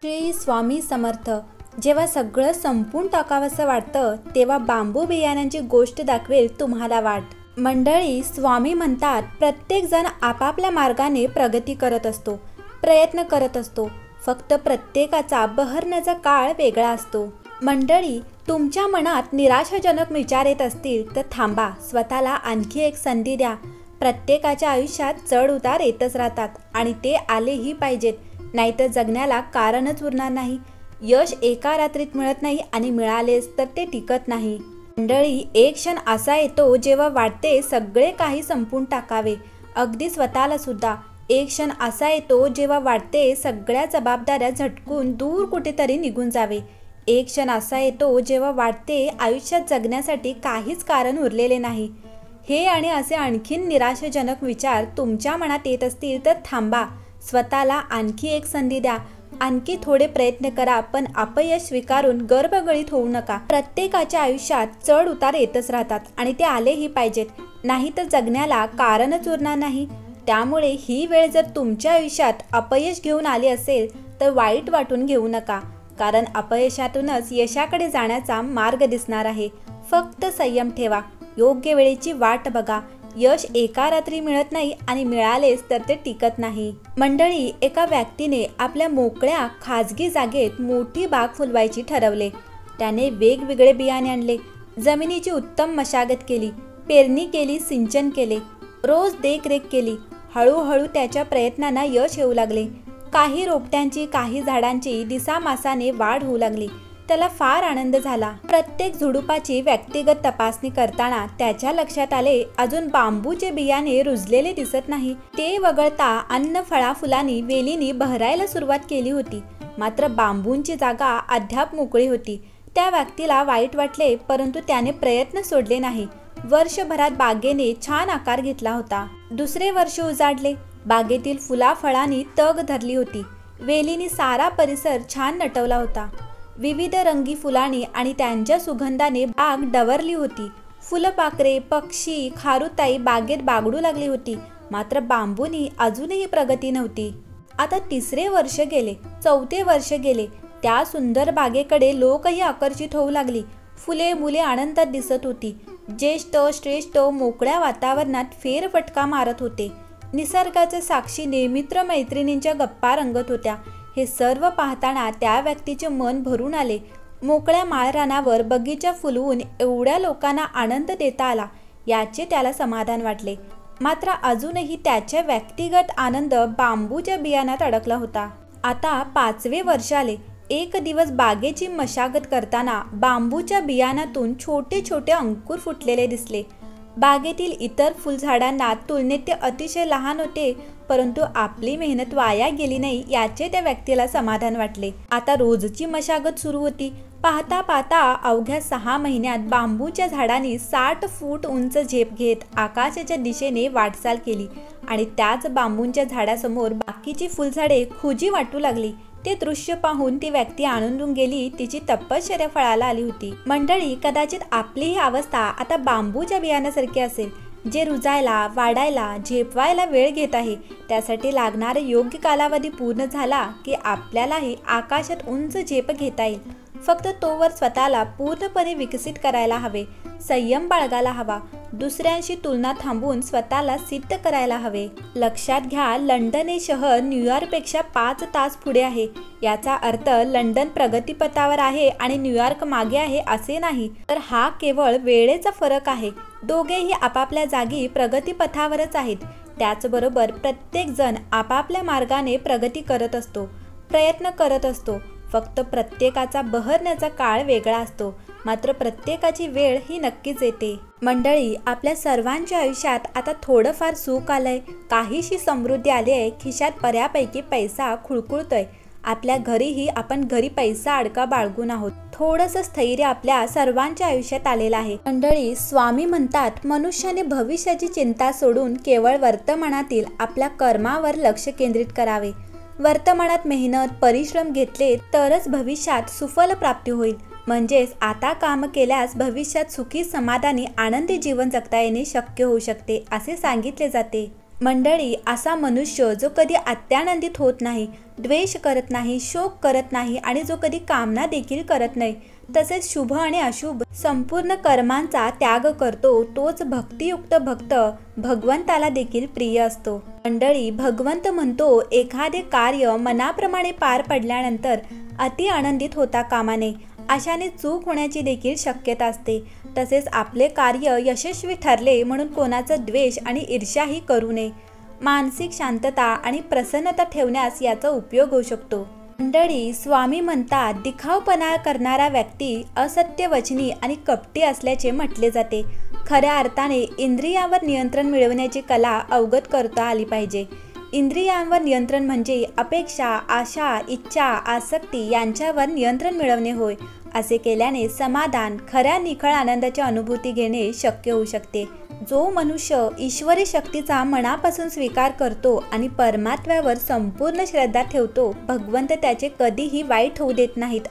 श्री स्वामी समर्थ. जेव्हा सगळं संपून टाकावंसं वाटतं तेव्हा बांबू बियाण्यांची गोष्ट दाखवेल तुम्हाला वाट. मंडळी, स्वामी म्हणतात प्रत्येक जण आपापल्या मार्गाने प्रगती करत असतो, प्रयत्न करत असतो. फक्त प्रत्येकाचा बहरण्याचा काळ वेगळा असतो. मंडळी, तुमच्या मनात निराशाजनक विचार येत असतील तर थांबा, स्वतःला आणखी एक संधी द्या. प्रत्येकाच्या आयुष्यात चढ उतार येतच राहतात आणि ते आलेही पाहिजेत, नाहीतर जगण्याला कारणच उरणार नाही. यश एका रात्रीत मिळत नाही आणि मिळालेच तर ते टिकत नाही. मंडळी, एक क्षण असा येतो जेव्हा वाटते सगळे काही संपून टाकावे, अगदी स्वतःला सुद्धा. एक क्षण असा येतो जेव्हा वाटते सगळ्या जबाबदाऱ्या झटकून दूर कुठेतरी निघून जावे. एक क्षण असा येतो जेव्हा वाटते आयुष्यात जगण्यासाठी काहीच कारण उरलेले नाही. हे आणि असे आणखीन निराशाजनक विचार तुमच्या मनात येत असतील तर थांबा, स्वतःला आणखी एक संधी द्या. आणखी थोडे प्रयत्न करा, पण अपयश स्वीकारून गर्भगळीत होऊ नका. प्रत्येकाच्या आयुष्यात चढ उतार येतच राहतात आणि ते आलेही पाहिजेत, नाही तर जगण्याला कारणच उरणार नाही. त्यामुळे ही वेळ जर तुमच्या आयुष्यात अपयश घेऊन आली असेल तर वाईट वाटून घेऊ नका, कारण अपयशातूनच यशाकडे जाण्याचा मार्ग दिसणार आहे. फक्त संयम ठेवा, योग्य वेळेची वाट बघा. यश एका रात्री मिळत नाही आणि मिळालेच तर ते टिकत नाही. मंडळी, एका व्यक्तीने आपल्या मोकळ्या खाजगी जागेत मोठी बाग फुलवायची ठरवले. त्याने वेगवेगळे बियाणे आणले, जमिनीची उत्तम मशागत केली, पेरणी केली, सिंचन केले, रोज देखरेख केली. हळूहळू त्याच्या प्रयत्नांना यश येऊ लागले. काही रोपट्यांची, काही झाडांची दिसामासाने वाढ होऊ लागली. त्याला फार आनंद झाला. प्रत्येक झुडुपाची व्यक्तिगत तपासणी करताना त्याच्या लक्षात आले अजून बांबूचे बियाणे रुजलेले दिसत नाही. ते वगळता अन्न, फळा, फुलांनी, वेलींनी बहरायला सुरुवात केली होती. मात्र बांबूंची जागा अद्याप मोकळी होती. त्या व्यक्तीला वाईट वाटले, परंतु त्याने प्रयत्न सोडले नाही. वर्षभरात बागेने छान आकार घेतला होता. दुसरे वर्ष उजाडले. बागेतील फुला फळांनी तग धरली होती. वेलींनी सारा परिसर छान नटवला होता. विविध रंगी फुलांनी आणि त्यांच्या सुगंधाने बाग डवरली होती. फुलपाखरे, पक्षी, खारुताई बागेत बागडू लागली होती. मात्र बांबूनी अजूनही प्रगती नव्हती. आता तिसरे वर्ष गेले, चौथे वर्ष गेले. त्या सुंदर बागेकडे लोकही आकर्षित होऊ लागली. फुले मुले आनंदात दिसत होती. ज्येष्ठ श्रेष्ठ मोकळ्या वातावरणात फेरफटका मारत होते. निसर्गाचे साक्षीने मित्र मैत्रिणींच्या गप्पा रंगत होत्या. हे सर्व पाहताना त्या व्यक्तीचे मन भरून आले. मोकळ्या माळरानावर बगीचा फुलवून एवढ्या लोकांना आनंद देता आला याचे त्याला समाधान वाटले. मात्र अजूनही त्याच्या व्यक्तिगत आनंद बांबूच्या बियाण्यात अडकला होता. आता 5वे वर्ष आले. एक दिवस बागेची मशागत करताना बांबूच्या बियाण्यातून छोटे छोटे अंकुर फुटलेले दिसले. बागेतील इतर फुलझाडांना तुलनेत ते अतिशय लहान होते, परंतु आपली मेहनत वाया गेली नाही याचे त्या व्यक्तीला समाधान वाटले. आता रोजची मशागत सुरू होती. पाहता पाहता अवघ्या 6 महिन्यात बांबूच्या झाडांनी 60 फूट उंच झेप घेत आकाशाच्या दिशेने वाटचाल केली आणि त्याच बांबूंच्या झाडासमोर बाकीची फुलझाडे खुजी वाटू लागली. ते दृश्य पाहून ती व्यक्ती आनंदून गेली. तिची तपश्चर्या फळाला आली होती. मंडळी, कदाचित आपली ही अवस्था आता बांबूच्या बियाण्यासारखी असेल, जे रुजायला, वाढायला, झेपवायला वेळ घेत आहे. त्यासाठी लागणारा योग्य कालावधी पूर्ण झाला की आपल्यालाही आकाशात उंच झेप घेता येईल. फक्त तोवर स्वतःला पूर्णपणे विकसित करायला हवे, संयम बाळगायला हवा, दुसऱ्यांशी तुलना थांबवून स्वतःला सिद्ध करायला हवे. लक्षात घ्या, लंडन हे शहर न्यूयॉर्कपेक्षा 5 तास पुढे आहे. याचा अर्थ लंडन प्रगतीपथावर आहे आणि न्यूयॉर्क मागे आहे असे नाही, तर हा केवळ वेळेचा फरक आहे. दोघेही आपापल्या जागी प्रगतीपथावरच आहेत. त्याचबरोबर प्रत्येक जण आपापल्या मार्गाने प्रगती करत असतो, प्रयत्न करत असतो. फक्त प्रत्येकाचा बहरण्याचा काळ वेगळा असतो, मात्र प्रत्येकाची वेळ ही नक्कीच येते. मंडळी, आपल्या सर्वांच्या आयुष्यात आता थोडंफार सुख आलंय, काहीशी समृद्धी आली आहे, खिशात बऱ्यापैकी पैसा खुळखुळतोय. आपल्या घरीही आपण घरी पैसा अडका बाळगून आहोत. थोडंसं स्थैर्य आपल्या सर्वांच्या आयुष्यात आलेलं आहे. मंडळी, स्वामी म्हणतात मनुष्याने भविष्याची चिंता सोडून केवळ वर्तमानातील आपल्या कर्मावर लक्ष केंद्रित करावे. वर्तमानात मेहनत, परिश्रम घेतले तरच भविष्यात सुफल प्राप्ती होईल. म्हणजेच आता काम केल्यास भविष्यात सुखी, समाधानी, आनंदी जीवन जगता येणे शक्य होऊ शकते असे सांगितले जाते. मंडळी, असा मनुष्य जो कधी अत्यानंदित होत नाही, द्वेष करत नाही, शोक करत नाही आणि जो कधी कामना देखील करत नाही, तसेच शुभ आणि अशुभ संपूर्ण कर्मांचा त्याग करतो, तोच भक्तियुक्त भक्त भगवंताला देखील प्रिय असतो। मंडळी, भगवंत म्हणतो, एखादे कार्य मनाप्रमाणे पार पडल्यानंतर अति आनंदित होता कामा नये। अशाने चूक होण्याची देखील शक्यता असते। तसेच आपले कार्य यशस्वी ठरले म्हणून कोणाचा द्वेष आणि ईर्ष्याही करू नये। मानसिक शांतता आणि प्रसन्नता ठेवण्यास याचा उपयोग होऊ शकतो। मंडळी, स्वामी म्हणतात, दिखावपणा करणारा व्यक्ती असत्यवचनी आणि कपटी असल्याचे म्हटले जाते। खऱ्या अर्थाने इंद्रियांवर नियंत्रण मिळवण्याची कला अवगत करता आली पाहिजे। इंद्रियांवर नियंत्रण म्हणजे अपेक्षा, आशा, इच्छा, आसक्ती यांच्यावर नियंत्रण मिळवणे होय। असे केल्याने समाधान, खऱ्या निखळ आनंदाची अनुभूती घेणे शक्य होऊ शकते। जो मनुष्य ईश्वरी शक्तीचा मनापासून स्वीकार करतो आणि परमात्म्यावर संपूर्ण श्रद्धा ठेवतो, भगवंत त्याचे कधीही वाईट होऊ देत नाहीत